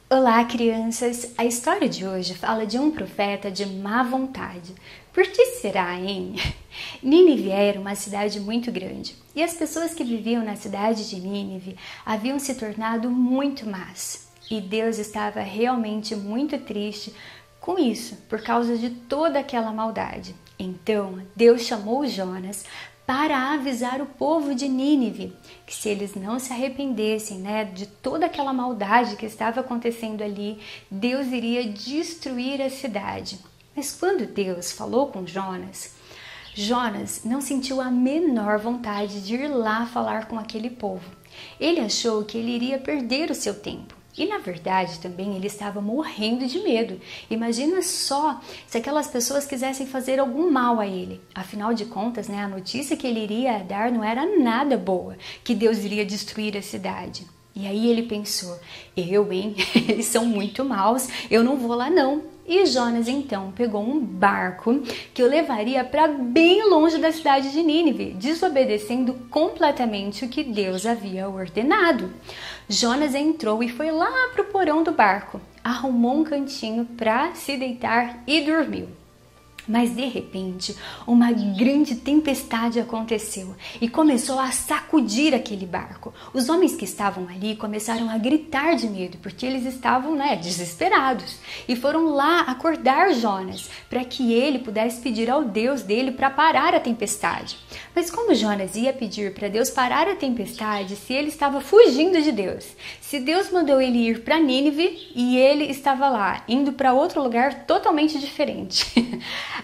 Olá, crianças! A história de hoje fala de um profeta de má vontade. Por que será, hein? Nínive era uma cidade muito grande e as pessoas que viviam na cidade de Nínive haviam se tornado muito más. E Deus estava realmente muito triste com isso, por causa de toda aquela maldade. Então, Deus chamou Jonas para avisar o povo de Nínive que se eles não se arrependessem, de toda aquela maldade que estava acontecendo ali, Deus iria destruir a cidade. Mas quando Deus falou com Jonas, Jonas não sentiu a menor vontade de ir lá falar com aquele povo. Ele achou que ele iria perder o seu tempo. E na verdade também ele estava morrendo de medo. Imagina só se aquelas pessoas quisessem fazer algum mal a ele. Afinal de contas, a notícia que ele iria dar não era nada boa, que Deus iria destruir a cidade. E aí ele pensou, eles são muito maus, eu não vou lá não. E Jonas então pegou um barco que o levaria para bem longe da cidade de Nínive, desobedecendo completamente o que Deus havia ordenado. Jonas entrou e foi lá para o porão do barco, arrumou um cantinho para se deitar e dormiu. Mas de repente, uma grande tempestade aconteceu e começou a sacudir aquele barco. Os homens que estavam ali começaram a gritar de medo, porque eles estavam, desesperados. E foram lá acordar Jonas, para que ele pudesse pedir ao Deus dele para parar a tempestade. Mas como Jonas ia pedir para Deus parar a tempestade se ele estava fugindo de Deus? Se Deus mandou ele ir para Nínive e ele estava lá, indo para outro lugar totalmente diferente.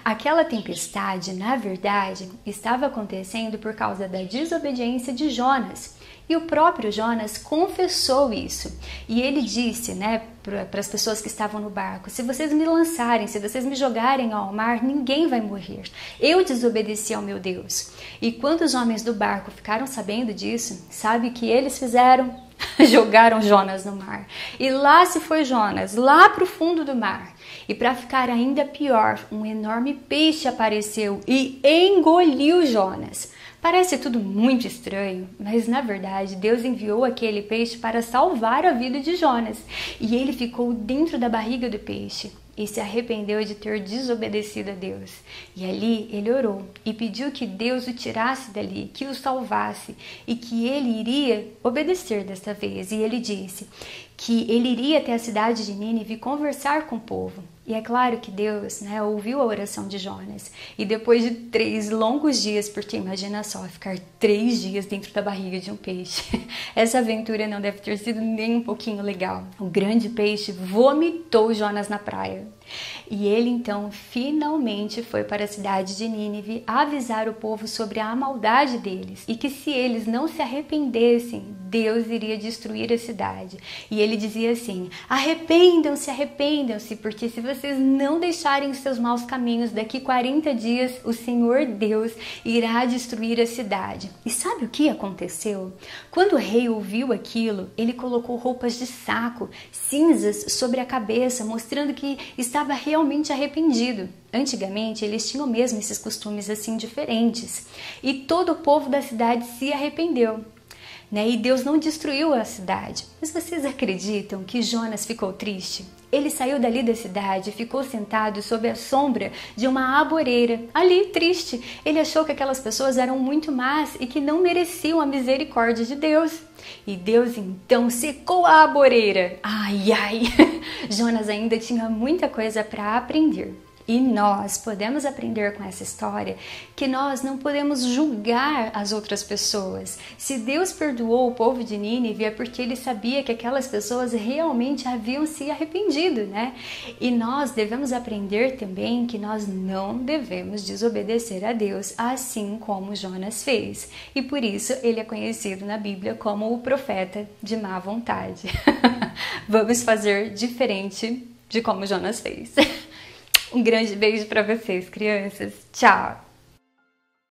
Aquela tempestade, na verdade, estava acontecendo por causa da desobediência de Jonas. E o próprio Jonas confessou isso. E ele disse, para as pessoas que estavam no barco, se vocês me lançarem, se vocês me jogarem ao mar, ninguém vai morrer. Eu desobedeci ao meu Deus. E quando os homens do barco ficaram sabendo disso, sabe o que eles fizeram? Jogaram Jonas no mar. E lá se foi Jonas, lá para o fundo do mar. E para ficar ainda pior, um enorme peixe apareceu e engoliu Jonas. Parece tudo muito estranho, mas na verdade Deus enviou aquele peixe para salvar a vida de Jonas. E ele ficou dentro da barriga do peixe e se arrependeu de ter desobedecido a Deus. E ali ele orou e pediu que Deus o tirasse dali, que o salvasse e que ele iria obedecer desta vez. E ele disse que ele iria até a cidade de Nínive conversar com o povo. E é claro que Deus ouviu a oração de Jonas. E depois de 3 longos dias, porque imagina só, ficar 3 dias dentro da barriga de um peixe. Essa aventura não deve ter sido nem um pouquinho legal. O grande peixe vomitou Jonas na praia. E ele então finalmente foi para a cidade de Nínive avisar o povo sobre a maldade deles. E que se eles não se arrependessem, Deus iria destruir a cidade. E ele dizia assim, arrependam-se, porque se vocês não deixarem os seus maus caminhos, daqui 40 dias o Senhor Deus irá destruir a cidade. E sabe o que aconteceu? Quando o rei ouviu aquilo, ele colocou roupas de saco, cinzas sobre a cabeça, mostrando que estava realmente arrependido. Antigamente, eles tinham mesmo esses costumes assim diferentes. E todo o povo da cidade se arrependeu. E Deus não destruiu a cidade. Mas vocês acreditam que Jonas ficou triste? Ele saiu dali da cidade e ficou sentado sob a sombra de uma arvoreira, ali triste. Ele achou que aquelas pessoas eram muito más e que não mereciam a misericórdia de Deus. E Deus então secou a arvoreira. Jonas ainda tinha muita coisa para aprender. E nós podemos aprender com essa história que nós não podemos julgar as outras pessoas. Se Deus perdoou o povo de Nínive é porque ele sabia que aquelas pessoas realmente haviam se arrependido, E nós devemos aprender também que nós não devemos desobedecer a Deus, assim como Jonas fez. E por isso ele é conhecido na Bíblia como o profeta de má vontade. Vamos fazer diferente de como Jonas fez. Um grande beijo para vocês, crianças. Tchau!